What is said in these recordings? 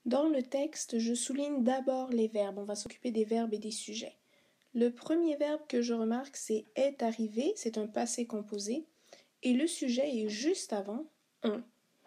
Dans le texte, je souligne d'abord les verbes. On va s'occuper des verbes et des sujets. Le premier verbe que je remarque, c'est « est arrivé », c'est un passé composé. Et le sujet est juste avant « on ».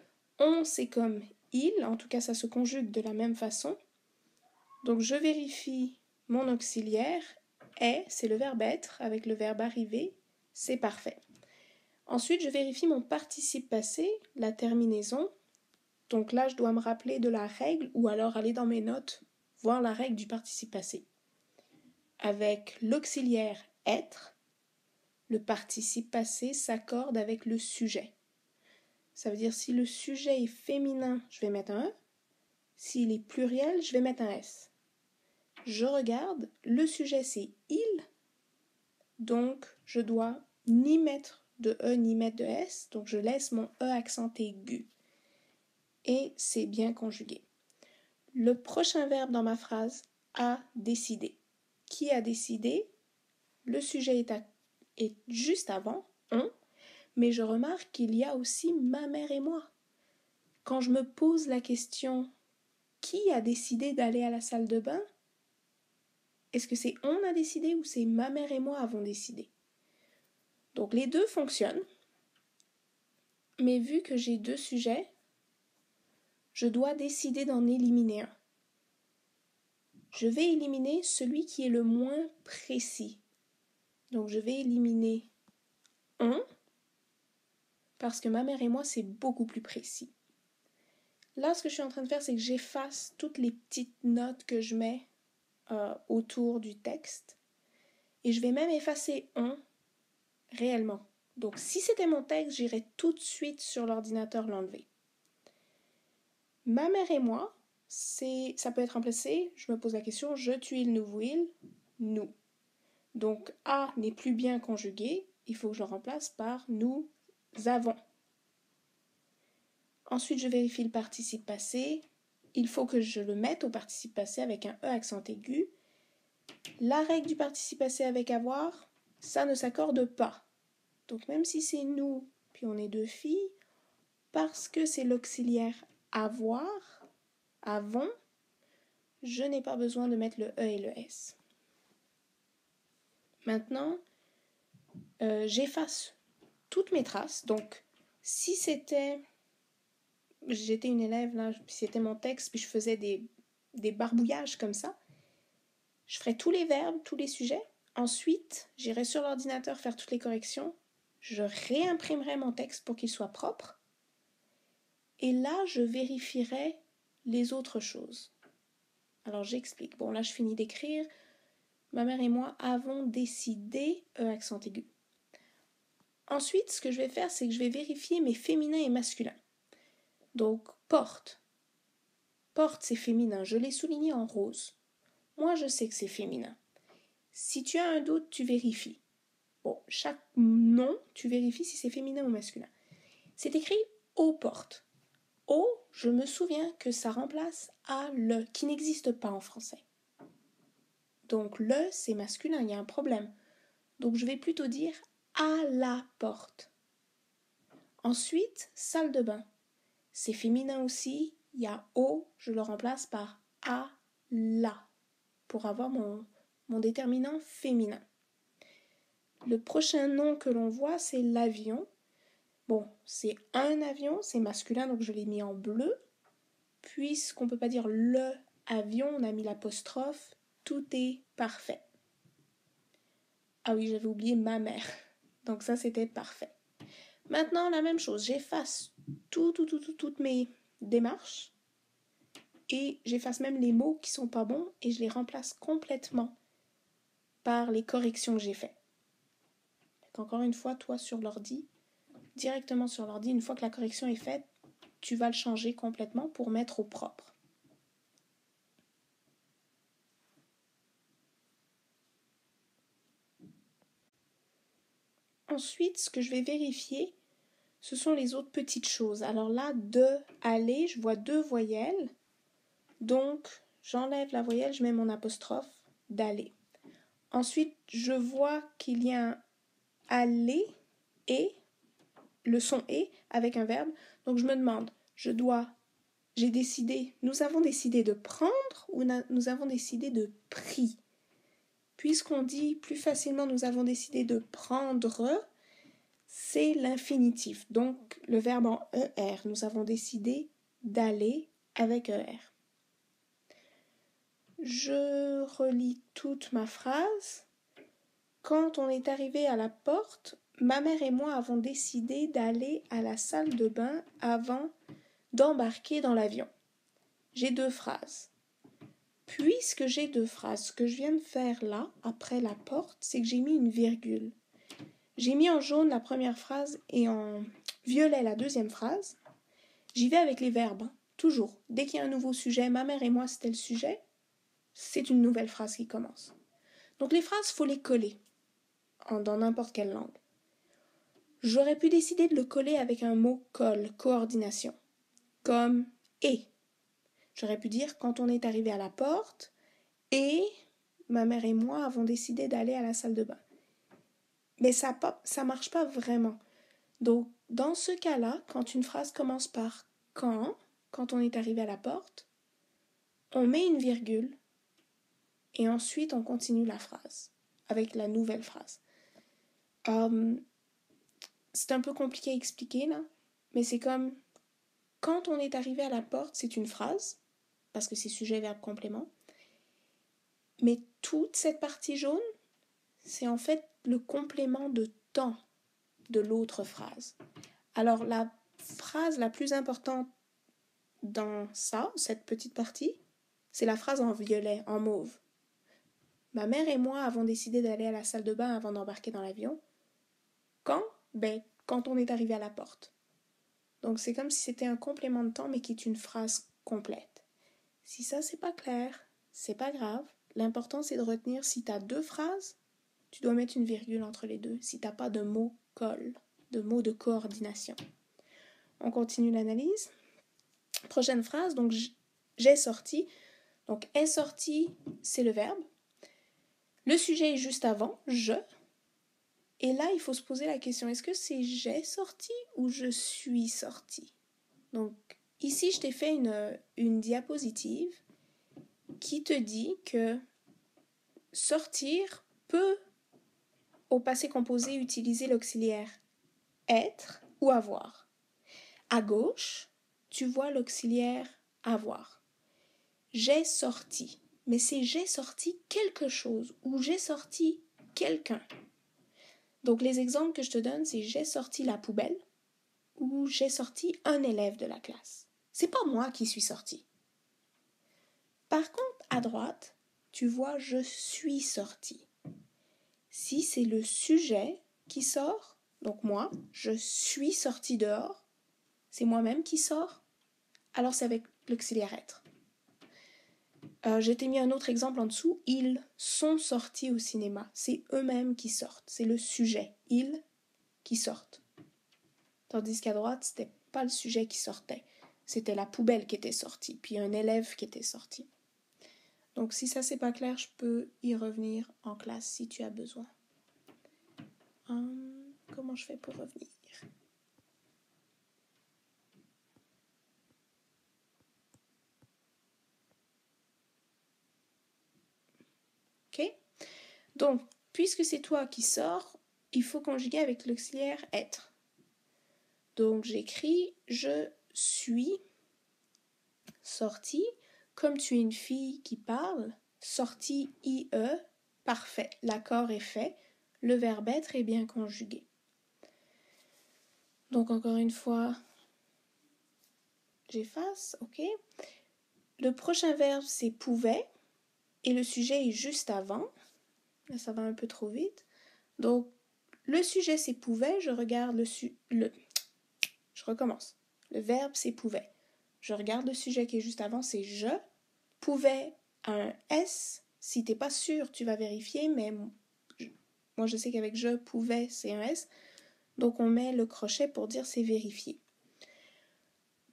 « On », c'est comme « il », en tout cas ça se conjugue de la même façon. Donc je vérifie mon auxiliaire. « Est », c'est le verbe « être » avec le verbe « arriver », c'est parfait. Ensuite, je vérifie mon participe passé, la terminaison. Donc là, je dois me rappeler de la règle ou alors aller dans mes notes, voir la règle du participe passé. Avec l'auxiliaire « être », le participe passé s'accorde avec le sujet. Ça veut dire si le sujet est féminin, je vais mettre un « e ». S'il est pluriel, je vais mettre un « s ». Je regarde, le sujet c'est « il », donc je dois ni mettre de « e » ni mettre de « s », donc je laisse mon « e » accent aigu. Et c'est bien conjugué. Le prochain verbe dans ma phrase, « a décidé ». Qui a décidé? Le sujet est juste avant, « on », mais je remarque qu'il y a aussi ma mère et moi. Quand je me pose la question « qui a décidé d'aller à la salle de bain ?» Est-ce que c'est « on a décidé » ou c'est « ma mère et moi avons décidé ?» Donc les deux fonctionnent, mais vu que j'ai deux sujets, je dois décider d'en éliminer un. Je vais éliminer celui qui est le moins précis. Donc je vais éliminer « on » parce que ma mère et moi, c'est beaucoup plus précis. Là, ce que je suis en train de faire, c'est que j'efface toutes les petites notes que je mets autour du texte. Et je vais même effacer « on » réellement. Donc si c'était mon texte, j'irais tout de suite sur l'ordinateur l'enlever. Ma mère et moi, ça peut être remplacé, je me pose la question, je, tu, il, nous, vous, il, nous. Donc a n'est plus bien conjugué, il faut que je le remplace par nous avons. Ensuite, je vérifie le participe passé. Il faut que je le mette au participe passé avec un E accent aigu. La règle du participe passé avec avoir, ça ne s'accorde pas. Donc même si c'est nous, puis on est deux filles, parce que c'est l'auxiliaire avoir, avons, je n'ai pas besoin de mettre le E et le S. Maintenant, j'efface toutes mes traces. Donc si j'étais une élève, là, c'était mon texte, puis je faisais des barbouillages comme ça, je ferais tous les verbes, tous les sujets. Ensuite, j'irai sur l'ordinateur faire toutes les corrections. Je réimprimerai mon texte pour qu'il soit propre. Et là, je vérifierai les autres choses. Alors, j'explique. Bon, là, je finis d'écrire. Ma mère et moi avons décidé, E accent aigu. Ensuite, ce que je vais faire, c'est que je vais vérifier mes féminins et masculins. Donc, porte. Porte, c'est féminin. Je l'ai souligné en rose. Moi, je sais que c'est féminin. Si tu as un doute, tu vérifies. Bon, chaque nom, tu vérifies si c'est féminin ou masculin. C'est écrit « aux portes ». « Au », je me souviens que ça remplace « à le », qui n'existe pas en français. Donc, le, c'est masculin, il y a un problème. Donc, je vais plutôt dire « à la porte ». Ensuite, salle de bain. C'est féminin aussi, il y a « au », je le remplace par « à la » pour avoir mon déterminant féminin. Le prochain nom que l'on voit, c'est l'avion. Bon, c'est un avion, c'est masculin, donc je l'ai mis en bleu. Puisqu'on ne peut pas dire le avion, on a mis l'apostrophe, tout est parfait. Ah oui, j'avais oublié ma mère. Donc ça, c'était parfait. Maintenant, la même chose, j'efface toutes mes démarches et j'efface même les mots qui sont pas bons et je les remplace complètement par les corrections que j'ai faites. Encore une fois, toi sur l'ordi, directement sur l'ordi, une fois que la correction est faite, tu vas le changer complètement pour mettre au propre. Ensuite, ce que je vais vérifier, ce sont les autres petites choses. Alors là, de, aller, je vois deux voyelles. Donc, j'enlève la voyelle, je mets mon apostrophe, d'aller. Ensuite, je vois qu'il y a un aller et, le son et, avec un verbe. Donc, je me demande, je dois nous avons décidé de prendre ou nous avons décidé de pris. Puisqu'on dit plus facilement nous avons décidé de prendre, c'est l'infinitif. Donc le verbe en ER, nous avons décidé d'aller avec ER. Je relis toute ma phrase. Quand on est arrivé à la porte, ma mère et moi avons décidé d'aller à la salle de bain avant d'embarquer dans l'avion. J'ai 2 phrases. Puisque j'ai 2 phrases, ce que je viens de faire là, après la porte, c'est que j'ai mis une virgule. J'ai mis en jaune la première phrase et en violet la deuxième phrase. J'y vais avec les verbes, hein, toujours. Dès qu'il y a un nouveau sujet, ma mère et moi, c'était le sujet, c'est une nouvelle phrase qui commence. Donc les phrases, il faut les coller dans n'importe quelle langue. J'aurais pu décider de le coller avec un mot colle, coordination, comme « et ». J'aurais pu dire « quand on est arrivé à la porte et ma mère et moi avons décidé d'aller à la salle de bain ». Mais ça marche pas vraiment. Donc, dans ce cas-là, quand une phrase commence par « quand on est arrivé à la porte », on met une virgule et ensuite on continue la phrase avec la nouvelle phrase. C'est un peu compliqué à expliquer là, mais c'est comme quand on est arrivé à la porte, c'est une phrase, parce que c'est sujet, verbe, complément. Mais toute cette partie jaune, c'est en fait le complément de temps de l'autre phrase. Alors la phrase la plus importante dans cette petite partie, c'est la phrase en violet, en mauve. Ma mère et moi avons décidé d'aller à la salle de bain avant d'embarquer dans l'avion. Quand ? Quand on est arrivé à la porte. Donc c'est comme si c'était un complément de temps, mais qui est une phrase complète. Si ça, c'est pas clair, c'est pas grave. L'important, c'est de retenir, si tu as 2 phrases, tu dois mettre une virgule entre les deux, si tu n'as pas de mot colle, de mot de coordination. On continue l'analyse. Prochaine phrase, donc j'ai sorti. Donc est sorti, c'est le verbe. Le sujet est juste avant, je. Et là, il faut se poser la question, est-ce que c'est j'ai sorti ou je suis sorti ? Donc ici, je t'ai fait une diapositive qui te dit que sortir peut, au passé composé, utiliser l'auxiliaire être ou avoir. À gauche, tu vois l'auxiliaire avoir. J'ai sorti, mais c'est j'ai sorti quelque chose ou j'ai sorti quelqu'un. Donc les exemples que je te donne, c'est j'ai sorti la poubelle ou j'ai sorti un élève de la classe. C'est pas moi qui suis sorti. Par contre, à droite, tu vois je suis sorti. Si c'est le sujet qui sort, donc moi, je suis sorti dehors, c'est moi-même qui sors, alors c'est avec l'auxiliaire être. Je t'ai mis un autre exemple en dessous, ils sont sortis au cinéma, c'est eux-mêmes qui sortent, c'est le sujet, ils qui sortent. Tandis qu'à droite, c'était pas le sujet qui sortait, c'était la poubelle qui était sortie, puis un élève qui était sorti. Donc si ça c'est pas clair, je peux y revenir en classe si tu as besoin. Comment je fais pour revenir ? Ok ? Donc, puisque c'est toi qui sors, il faut conjuguer avec l'auxiliaire être. Donc, j'écris je suis sortie. Comme tu es une fille qui parle, sortie IE, parfait. L'accord est fait. Le verbe être est bien conjugué. Donc, encore une fois, j'efface, ok. Le prochain verbe, c'est pouvait. Et le sujet est juste avant. Là, ça va un peu trop vite. Donc, le sujet, c'est pouvait. Je regarde Je recommence. Le verbe, c'est pouvait. Je regarde le sujet qui est juste avant, c'est je. Pouvait un S. Si t'es pas sûr, tu vas vérifier, mais moi, je sais qu'avec je pouvais, c'est un S. Donc, on met le crochet pour dire c'est vérifié.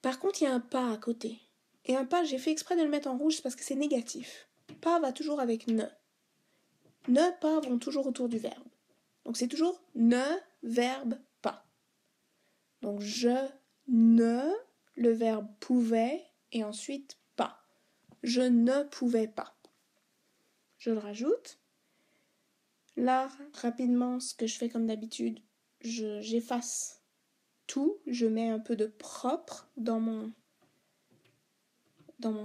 Par contre, il y a un pas à côté. Et un pas, j'ai fait exprès de le mettre en rouge parce que c'est négatif. Pas va toujours avec ne. Ne, pas vont toujours autour du verbe. Donc, c'est toujours ne, verbe, pas. Donc, je, ne, le verbe pouvait et ensuite pas. Je ne pouvais pas. Je le rajoute. Là, rapidement, ce que je fais comme d'habitude, j'efface tout. Je mets un peu de propre dans mon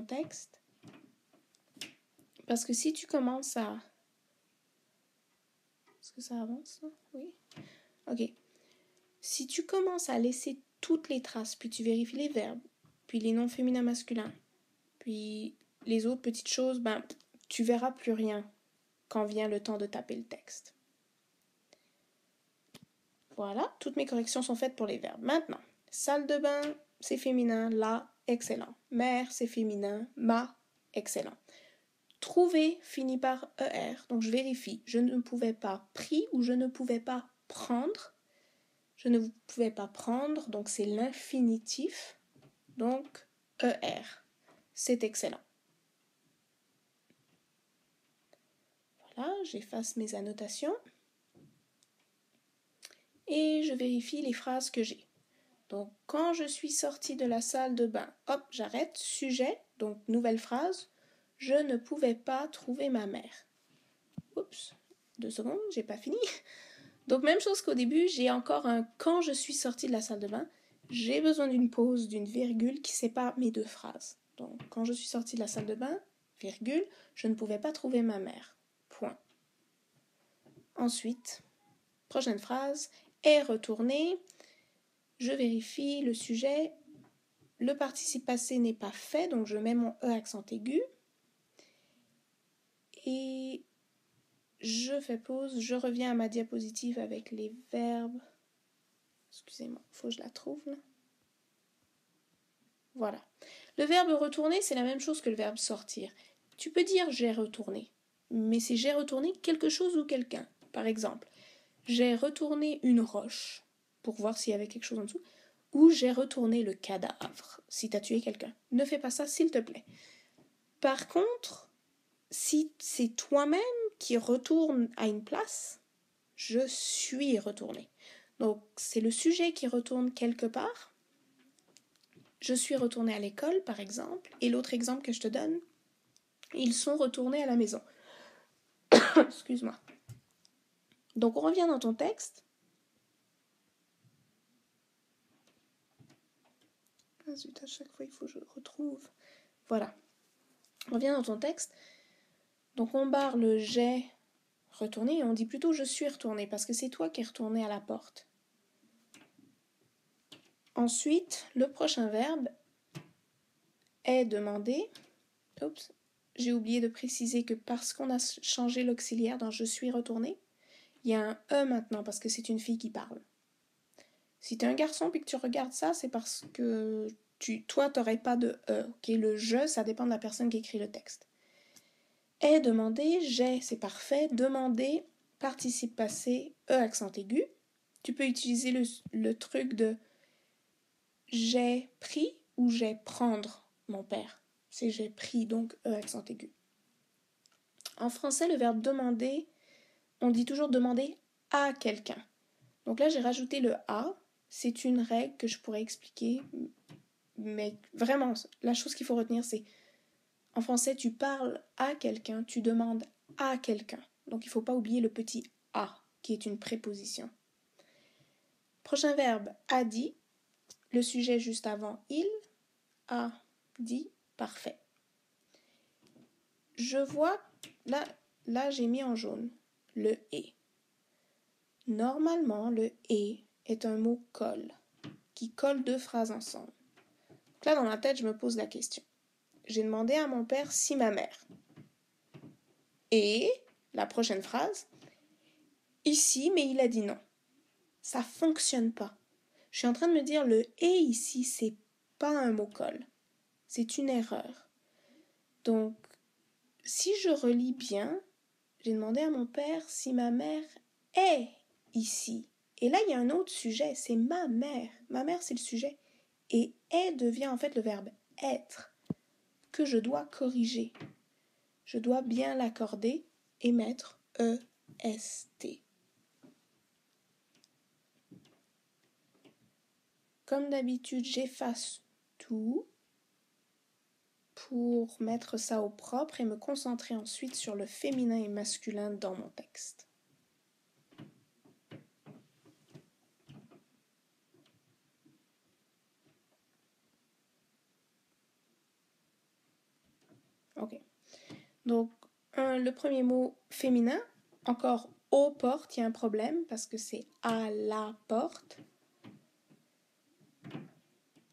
texte. Parce que si tu commences à... Est-ce que ça avance, là? Oui. Ok. Si tu commences à laisser toutes les traces, puis tu vérifies les verbes, puis les noms féminins masculins, puis les autres petites choses, ben, tu verras plus rien quand vient le temps de taper le texte. Voilà, toutes mes corrections sont faites pour les verbes. Maintenant, salle de bain, c'est féminin, la, excellent. Mère, c'est féminin, ma, excellent. Trouver finit par ER, donc je vérifie. Je ne pouvais pas pris ou je ne pouvais pas prendre. Je ne pouvais pas prendre, donc c'est l'infinitif, donc ER. C'est excellent. Voilà, j'efface mes annotations. Et je vérifie les phrases que j'ai. Donc, quand je suis sortie de la salle de bain, hop, j'arrête. Sujet, donc nouvelle phrase. Je ne pouvais pas trouver ma mère. Oups, 2 secondes, j'ai pas fini. Donc, même chose qu'au début, j'ai encore un quand je suis sortie de la salle de bain. J'ai besoin d'une pause, d'une virgule qui sépare mes deux phrases. Donc, quand je suis sortie de la salle de bain, virgule, je ne pouvais pas trouver ma mère. Point. Ensuite, prochaine phrase, est retourné. Je vérifie le sujet. Le participe passé n'est pas fait, donc je mets mon E accent aigu. Et je fais pause. Je reviens à ma diapositive avec les verbes. Excusez-moi, il faut que je la trouve là. Voilà. Le verbe retourner, c'est la même chose que le verbe sortir. Tu peux dire j'ai retourné, mais c'est j'ai retourné quelque chose ou quelqu'un. Par exemple, j'ai retourné une roche pour voir s'il y avait quelque chose en dessous, ou j'ai retourné le cadavre si tu as tué quelqu'un. Ne fais pas ça, s'il te plaît. Par contre, si c'est toi-même qui retourne à une place, je suis retourné. Donc, c'est le sujet qui retourne quelque part. Je suis retourné à l'école, par exemple, et l'autre exemple que je te donne, ils sont retournés à la maison. Excuse-moi. Donc, on revient dans ton texte. Ah zut, à chaque fois, il faut que je le retrouve. Voilà. On revient dans ton texte. Donc, on barre le j'ai retourné et on dit plutôt je suis retourné parce que c'est toi qui es retourné à la porte. Ensuite, le prochain verbe est demandé. Oups, j'ai oublié de préciser que parce qu'on a changé l'auxiliaire dans je suis retourné, il y a un E maintenant parce que c'est une fille qui parle. Si tu es un garçon et que tu regardes ça, c'est parce que toi, tu n'aurais pas de E. Okay? Le je, ça dépend de la personne qui écrit le texte. Est demandé, j'ai, c'est parfait. Demander, participe passé, E accent aigu. Tu peux utiliser le truc de j'ai pris ou j'ai prendre mon père. C'est j'ai pris, donc E accent aigu. En français, le verbe demander, on dit toujours demander à quelqu'un. Donc là, j'ai rajouté le à. C'est une règle que je pourrais expliquer. Mais vraiment, la chose qu'il faut retenir, c'est en français, tu parles à quelqu'un, tu demandes à quelqu'un. Donc il ne faut pas oublier le petit à, qui est une préposition. Prochain verbe, a dit. Le sujet juste avant, il a dit, parfait. Je vois, là j'ai mis en jaune le et. Normalement, le et est un mot colle, qui colle deux phrases ensemble. Donc là, dans ma tête, je me pose la question. J'ai demandé à mon père si ma mère. Et, la prochaine phrase, ici, mais il a dit non. Ça fonctionne pas. Je suis en train de me dire le et ici, c'est pas un mot colle. C'est une erreur. Donc, si je relis bien, j'ai demandé à mon père si ma mère est ici. Et là, il y a un autre sujet, c'est ma mère. Ma mère, c'est le sujet. Et est devient en fait le verbe être, que je dois corriger. Je dois bien l'accorder et mettre E-S-T. Comme d'habitude, j'efface tout. pour mettre ça au propre et me concentrer ensuite sur le féminin et masculin dans mon texte. Ok. Donc, le premier mot féminin, encore aux portes, il y a un problème parce que c'est à la porte.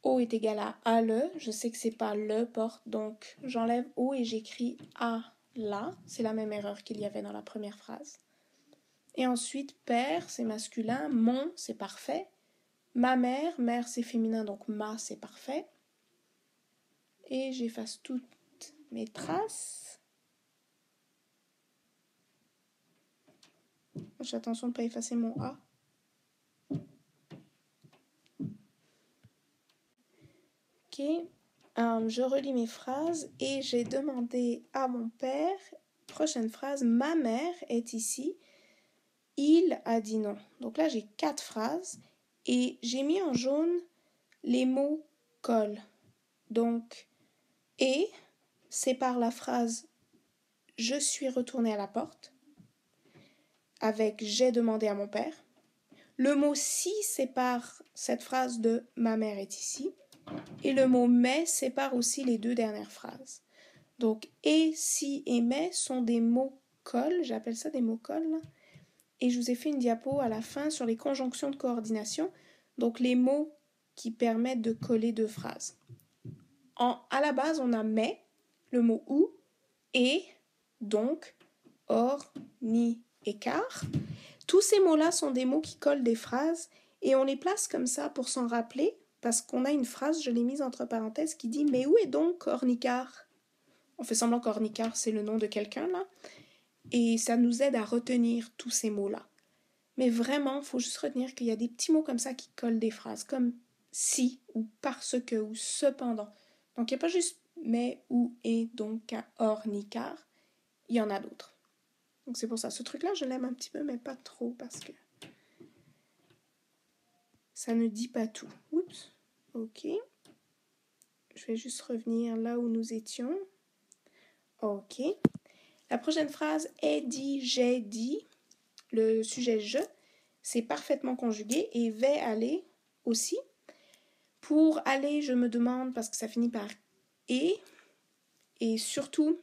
Au est égal à le. Je sais que c'est pas le porte, donc j'enlève au et j'écris à la. C'est la même erreur qu'il y avait dans la première phrase. Et ensuite, père, c'est masculin. Mon, c'est parfait. Ma mère, mère, c'est féminin, donc ma, c'est parfait. Et j'efface toutes mes traces. J'ai attention de ne pas effacer mon A. Ok, je relis mes phrases et j'ai demandé à mon père, prochaine phrase, ma mère est ici. Il a dit non. Donc là, j'ai 4 phrases et j'ai mis en jaune les mots colle. Donc, et sépare la phrase je suis retournée à la porte avec j'ai demandé à mon père. Le mot si sépare cette phrase de ma mère est ici. Et le mot mais sépare aussi les 2 dernières phrases. Donc et, si et mais sont des mots colle, j'appelle ça des mots colle. Et je vous ai fait une diapo à la fin sur les conjonctions de coordination, donc les mots qui permettent de coller 2 phrases. À la base, on a mais, le mot ou, et, donc, or, ni et car. Tous ces mots-là sont des mots qui collent des phrases et on les place comme ça pour s'en rappeler parce qu'on a une phrase, je l'ai mise entre parenthèses, qui dit « Mais où est donc Ornicar ?» On fait semblant qu'Ornicar, c'est le nom de quelqu'un, là. Et ça nous aide à retenir tous ces mots-là. Mais vraiment, il faut juste retenir qu'il y a des petits mots comme ça qui collent des phrases, comme « si » ou « parce que » ou « cependant ». Donc, il n'y a pas juste « mais » ou « et » donc « or » ni « car ». Il y en a d'autres. Donc, c'est pour ça. Ce truc-là, je l'aime un petit peu, mais pas trop, parce que ça ne dit pas tout. Oups. Ok. Je vais juste revenir là où nous étions. Ok. La prochaine phrase est dit, j'ai dit. Le sujet je, c'est parfaitement conjugué et vais aller aussi. Pour aller, je me demande, parce que ça finit par et surtout,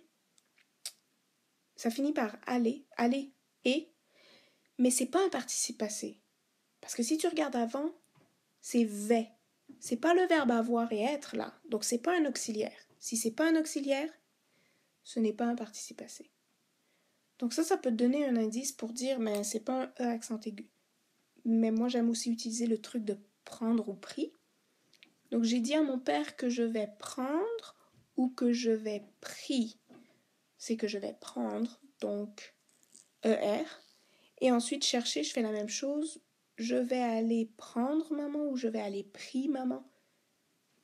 ça finit par aller et, mais c'est pas un participe passé. Parce que si tu regardes avant, c'est vais. C'est pas le verbe avoir et être là. Donc c'est pas un auxiliaire. Si c'est pas un auxiliaire, ce n'est pas un participe passé. Donc ça peut te donner un indice pour dire, mais c'est pas un E accent aigu. Mais moi j'aime aussi utiliser le truc de prendre ou pris. Donc j'ai dit à mon père que je vais prendre ou que je vais pris. C'est que je vais prendre, donc ER. Et ensuite chercher, je fais la même chose. Je vais aller prendre maman ou je vais aller pris maman.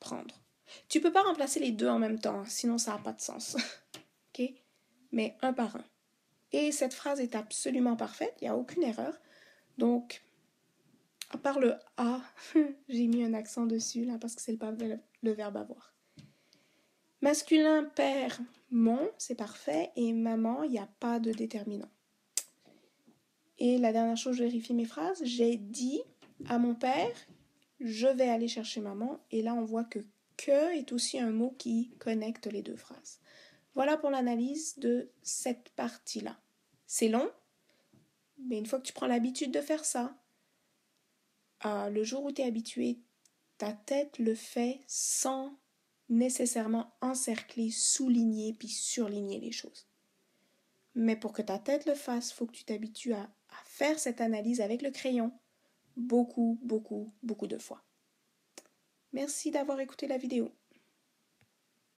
Prendre. Tu peux pas remplacer les 2 en même temps, sinon ça n'a pas de sens. Ok? Mais un par un. Et cette phrase est absolument parfaite, il n'y a aucune erreur. Donc, à part le A, j'ai mis un accent dessus là parce que c'est le verbe avoir. Masculin, père, mon, c'est parfait. Et maman, il n'y a pas de déterminant. Et la dernière chose, je vérifie mes phrases. J'ai dit à mon père, je vais aller chercher maman. Et là, on voit que est aussi un mot qui connecte les 2 phrases. Voilà pour l'analyse de cette partie-là. C'est long, mais une fois que tu prends l'habitude de faire ça, le jour où tu es habitué, ta tête le fait sans nécessairement encercler, souligner puis surligner les choses. Mais pour que ta tête le fasse, il faut que tu t'habitues à faire cette analyse avec le crayon beaucoup de fois. Merci d'avoir écouté la vidéo.